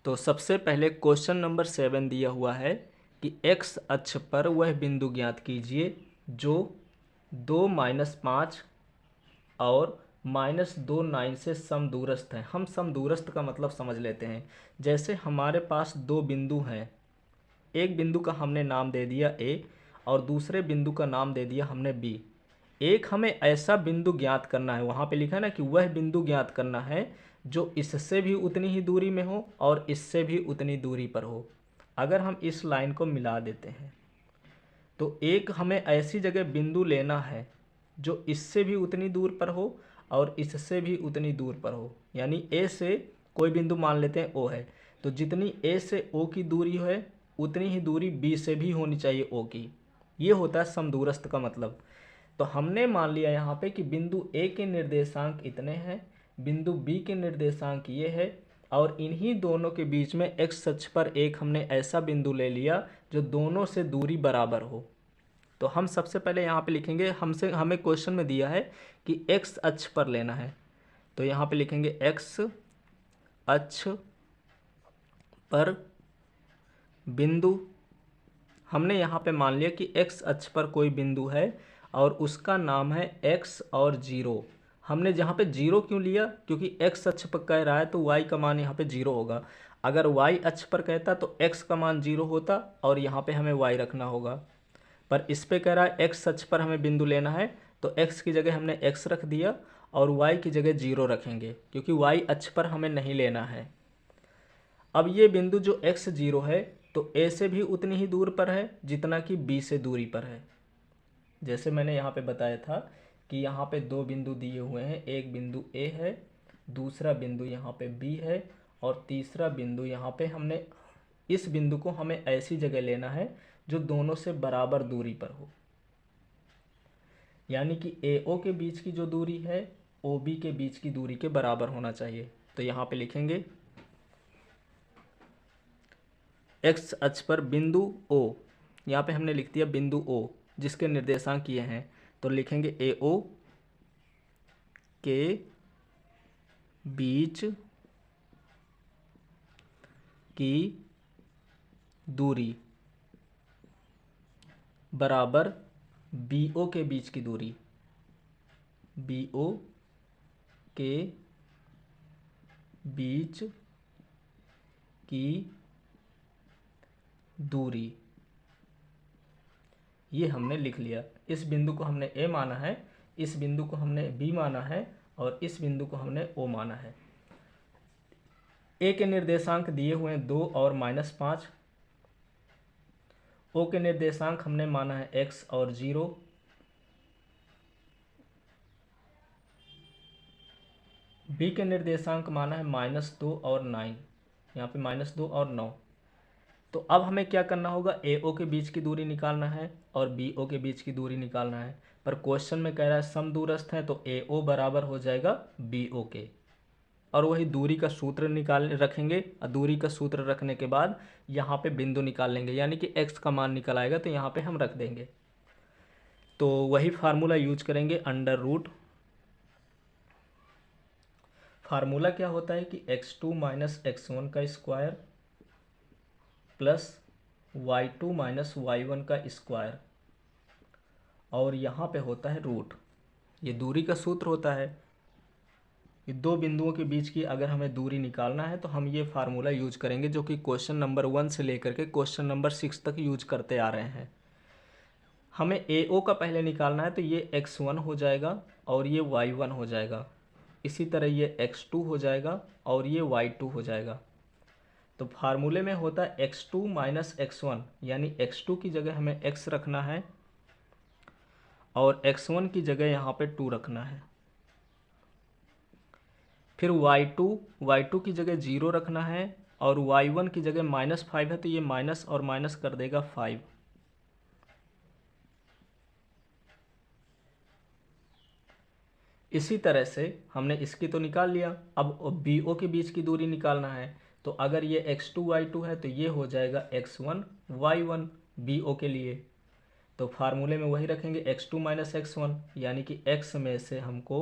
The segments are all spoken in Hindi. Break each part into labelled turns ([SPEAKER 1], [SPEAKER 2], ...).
[SPEAKER 1] तो सबसे पहले क्वेश्चन नंबर 7 दिया हुआ है कि x अक्ष पर वह बिंदु ज्ञात कीजिए जो 2 - 5 और -2 से समदूरस्थ है। हम समदूरस्थ का मतलब समझ लेते हैं। जैसे हमारे पास दो बिंदु हैं, एक बिंदु का हमने नाम दे दिया A और दूसरे बिंदु का नाम दे दिया हमने B। एक हमें ऐसा बिंदु ज्ञात करना है, वहाँ पे लिखा है ना कि वह बिंदु ज्ञात करना है जो इससे भी उतनी ही दूरी में हो और इससे भी उतनी दूरी पर हो। अगर हम इस लाइन को मिला देते हैं तो एक हमें ऐसी जगह बिंदु लेना है जो इससे भी उतनी दूर पर हो और इससे भी उतनी दूर पर हो। यानी A से कोई बिंदु मान लेते हैं O है, तो जितनी A से O की दूरी है उतनी ही दूरी B से भी होनी चाहिए O की। ये होता है समदूरस्थ का मतलब। तो हमने मान लिया यहाँ पे कि बिंदु A के निर्देशांक इतने हैं, बिंदु B के निर्देशांक ये है और इन्हीं दोनों के बीच में x अक्ष पर एक हमने ऐसा बिंदु ले लिया जो दोनों से दूरी बराबर हो। तो हम सबसे पहले यहाँ पे लिखेंगे, हमें क्वेश्चन में दिया है कि x अक्ष पर लेना है, तो यहाँ पे लिखेंगे x अक्ष पर बिंदु। हमने यहाँ पे मान लिया कि x अक्ष पर कोई बिंदु है और उसका नाम है x और 0। हमने जहाँ पे 0 क्यों लिया? क्योंकि x अक्ष पर कह रहा है तो y का मान यहाँ पे 0 होगा। अगर y अक्ष पर कहता तो x का मान 0 होता और यहाँ पे हमें y रखना होगा। पर इस पे कह रहा है x अक्ष पर हमें बिंदु लेना है, तो x की जगह हमने x रख दिया और y की जगह 0 रखेंगे क्योंकि y अक्ष पर हमें नहीं लेना है। अब ये बिंदु जो x0 है तो A से भी उतनी ही दूर पर है जितना कि B से दूरी पर है। जैसे मैंने यहाँ पे बताया था कि यहाँ पे दो बिंदु दिए हुए हैं, एक बिंदु A है, दूसरा बिंदु यहाँ पे B है और तीसरा बिंदु यहाँ पे हमने इस बिंदु को हमें ऐसी जगह लेना है जो दोनों से बराबर दूरी पर हो। यानी कि AO के बीच की जो दूरी है OB के बीच की दूरी के बराबर होना चाहिए। तो यहाँ पे लिखेंगे x अक्ष पर बिंदु O, यहाँ पे हमने लिख दिया बिंदु O जिसके निर्देशांक ये हैं, तो लिखेंगे AO के बीच की दूरी बराबर BO के बीच की दूरी, BO के बीच की दूरी। ये हमने लिख लिया। इस बिंदु को हमने A माना है, इस बिंदु को हमने B माना है और इस बिंदु को हमने O माना है। A के निर्देशांक दिए हुए हैं 2 और -5। O के निर्देशांक हमने माना है x और 0। B के निर्देशांक माना है -2 और 9, यहाँ पे -2 और 9। तो अब हमें क्या करना होगा? AO के बीच की दूरी निकालना है और BO के बीच की दूरी निकालना है। पर क्वेश्चन में कह रहा है समदूरस्थ है, तो AO बराबर हो जाएगा BO के, और वही दूरी का सूत्र निकाल रखेंगे और दूरी का सूत्र रखने के बाद यहाँ पे बिंदु निकाल लेंगे, यानी कि x का मान निकल आएगा तो यहाँ पे हम रख देंगे। तो वही फार्मूला यूज करेंगे, अंडर रूट। फार्मूला क्या होता है कि x2 - x1 का स्क्वायर प्लस y2 - y1 का स्क्वायर, और यहाँ पे होता है रूट। ये दूरी का सूत्र होता है। ये दो बिंदुओं के बीच की अगर हमें दूरी निकालना है तो हम ये फार्मूला यूज करेंगे, जो कि क्वेश्चन नंबर 1 से लेकर के क्वेश्चन नंबर 6 तक यूज करते आ रहे हैं। हमें AO का पहले निकालना है, तो ये x1 हो जाएगा और ये y1 हो जाएगा। इसी तरह ये x2 हो जाएगा और ये y2 हो जाएगा। तो फार्मूले में होता है x2 - x1, यानी x2 की जगह हमें x रखना है और x1 की जगह यहाँ पे 2 रखना है। फिर y2 की जगह 0 रखना है और y1 की जगह -5 है, तो ये माइनस और माइनस कर देगा 5। इसी तरह से हमने इसकी तो निकाल लिया। अब BO के बीच की दूरी निकालना है, तो अगर ये x2 y2 है तो ये हो जाएगा x1 y1 BO के लिए। तो फार्मूले में वही रखेंगे x2 - x1, यानी कि x में से हमको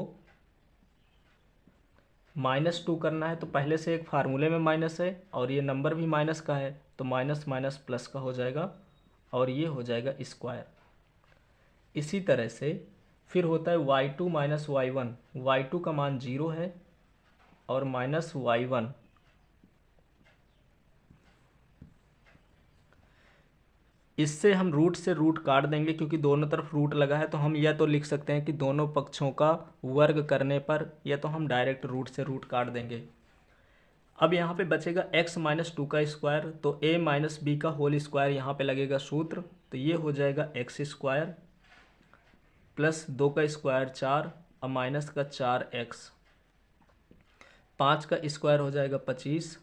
[SPEAKER 1] -2 करना है तो पहले से एक फार्मूले में माइनस है और ये नंबर भी माइनस का है, तो माइनस माइनस प्लस का हो जाएगा और ये हो जाएगा स्क्वायर। इसी तरह से फिर होता है y2 माइनस y1, y2 का मान 0 है और माइनस y1, इससे हम रूट से रूट काट देंगे क्योंकि दोनों तरफ रूट लगा है, तो हम या तो लिख सकते हैं कि दोनों पक्षों का वर्ग करने पर, या तो हम डायरेक्ट रूट से रूट काट देंगे। अब यहाँ पे बचेगा x माइनस 2 का स्क्वायर, तो a माइनस बी का होल स्क्वायर यहाँ पे लगेगा सूत्र, तो ये हो जाएगा एक्स स्क्वायर प्लस 2 का स्क्वायर 4 और माइनस का 4x, 5 का स्क्वायर हो जाएगा 25।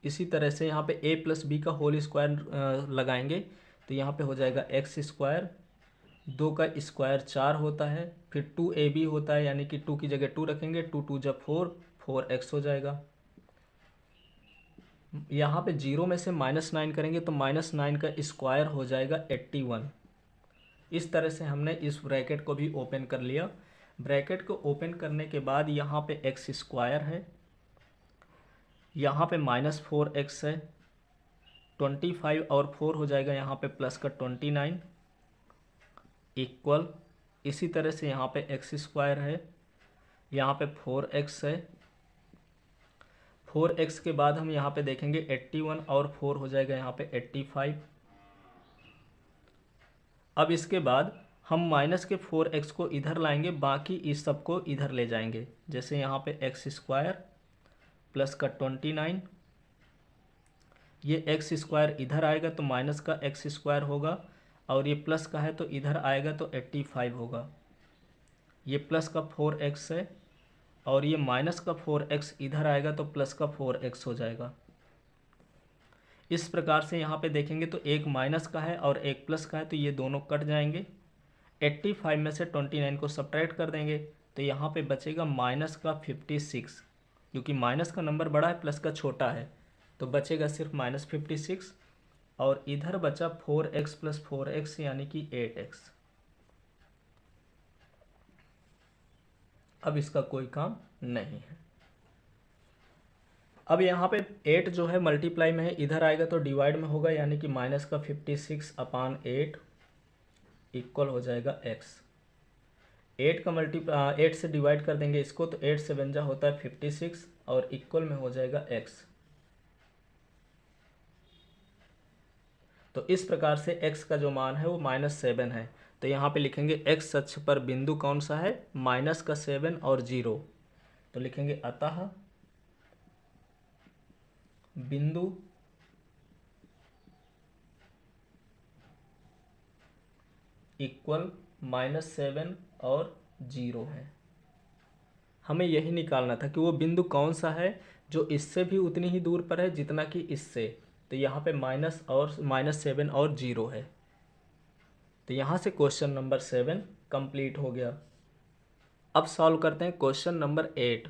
[SPEAKER 1] इसी तरह से यहाँ पे a प्लस बी का होल स्क्वायर लगाएंगे तो यहाँ पे हो जाएगा एक्स स्क्वायर, 2 का स्क्वायर 4 होता है, फिर 2ab होता है, यानी कि 2 की जगह 2 रखेंगे, 2 2 जब 4, 4x हो जाएगा। यहाँ पे 0 में से -9 करेंगे तो -9 का स्क्वायर हो जाएगा 81। इस तरह से हमने इस ब्रैकेट को भी ओपन कर लिया। ब्रैकेट को ओपन करने के बाद यहाँ पे एक्स स्क्वायर है, यहाँ पे -4x है, 25 और 4 हो जाएगा यहाँ पे प्लस का 29 इक्वल। इसी तरह से यहाँ पे एक्स स्क्वायर है, यहाँ पे 4x है, 4x के बाद हम यहाँ पे देखेंगे 81 और 4 हो जाएगा यहाँ पे 85। अब इसके बाद हम माइनस के 4x को इधर लाएंगे, बाकी इस सब को इधर ले जाएंगे। जैसे यहाँ पे एक्स स्क्वायर प्लस का 29, ये एक्स स्क्वायर इधर आएगा तो माइनस का एक्स स्क्वायर होगा, और ये प्लस का है तो इधर आएगा तो 85 होगा। ये प्लस का 4x है और ये माइनस का 4x इधर आएगा तो प्लस का 4x हो जाएगा। इस प्रकार से यहाँ पे देखेंगे तो एक माइनस का है और एक प्लस का है, तो ये दोनों कट जाएंगे। 85 में से 29 को सब्ट्रैक्ट कर देंगे तो यहाँ पे बचेगा माइनस का 56, क्योंकि माइनस का नंबर बड़ा है प्लस का छोटा है, तो बचेगा सिर्फ -56, और इधर बचा 4x प्लस 4x यानी कि 8x। अब इसका कोई काम नहीं है। अब यहाँ पे 8 जो है मल्टीप्लाई में है, इधर आएगा तो डिवाइड में होगा, यानी कि माइनस का 56/8 इक्वल हो जाएगा x। 8 का 8 से डिवाइड कर देंगे इसको, तो 8 से बन जा होता है 56 और इक्वल में हो जाएगा x। तो इस प्रकार से x का जो मान है वो -7 है। तो यहाँ पे लिखेंगे x अक्ष पर बिंदु कौन सा है, माइनस का 7 और 0। तो लिखेंगे अतः बिंदु इक्वल -7 और 0 है। हमें यही निकालना था कि वो बिंदु कौन सा है जो इससे भी उतनी ही दूर पर है जितना कि इससे। तो यहाँ पे -7 और 0 है। तो यहाँ से क्वेश्चन नंबर 7 कंप्लीट हो गया। अब सॉल्व करते हैं क्वेश्चन नंबर 8।